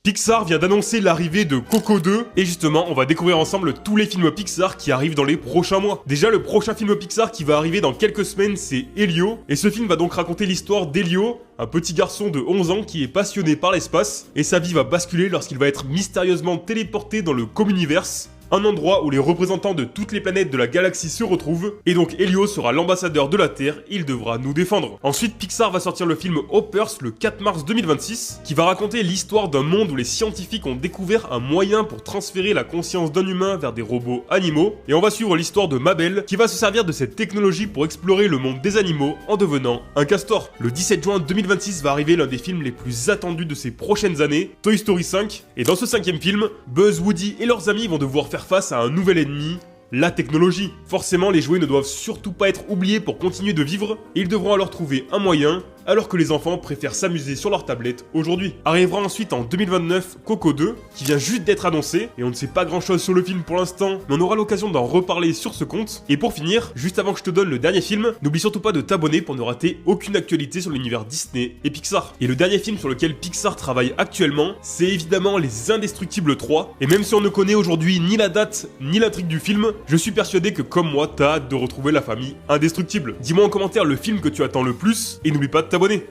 Pixar vient d'annoncer l'arrivée de Coco 2, et justement, on va découvrir ensemble tous les films Pixar qui arrivent dans les prochains mois. Déjà, le prochain film Pixar qui va arriver dans quelques semaines, c'est Elio, et ce film va donc raconter l'histoire d'Elio, un petit garçon de 11 ans qui est passionné par l'espace, et sa vie va basculer lorsqu'il va être mystérieusement téléporté dans le Communiverse, un endroit où les représentants de toutes les planètes de la galaxie se retrouvent, et donc Elio sera l'ambassadeur de la Terre, il devra nous défendre. Ensuite, Pixar va sortir le film Hoppers le 4 mars 2026, qui va raconter l'histoire d'un monde où les scientifiques ont découvert un moyen pour transférer la conscience d'un humain vers des robots animaux, et on va suivre l'histoire de Mabel, qui va se servir de cette technologie pour explorer le monde des animaux en devenant un castor. Le 17 juin 2026 va arriver l'un des films les plus attendus de ces prochaines années, Toy Story 5, et dans ce cinquième film, Buzz, Woody et leurs amis vont devoir faire face à un nouvel ennemi, la technologie. Forcément, les jouets ne doivent surtout pas être oubliés pour continuer de vivre, et ils devront alors trouver un moyen, alors que les enfants préfèrent s'amuser sur leur tablette aujourd'hui. Arrivera ensuite en 2029 Coco 2, qui vient juste d'être annoncé, et on ne sait pas grand chose sur le film pour l'instant, mais on aura l'occasion d'en reparler sur ce compte. Et pour finir, juste avant que je te donne le dernier film, n'oublie surtout pas de t'abonner pour ne rater aucune actualité sur l'univers Disney et Pixar. Et le dernier film sur lequel Pixar travaille actuellement, c'est évidemment Les Indestructibles 3, et même si on ne connaît aujourd'hui ni la date, ni l'intrigue du film, je suis persuadé que comme moi, t'as hâte de retrouver la famille indestructible. Dis-moi en commentaire le film que tu attends le plus, et n'oublie pas de t'abonner.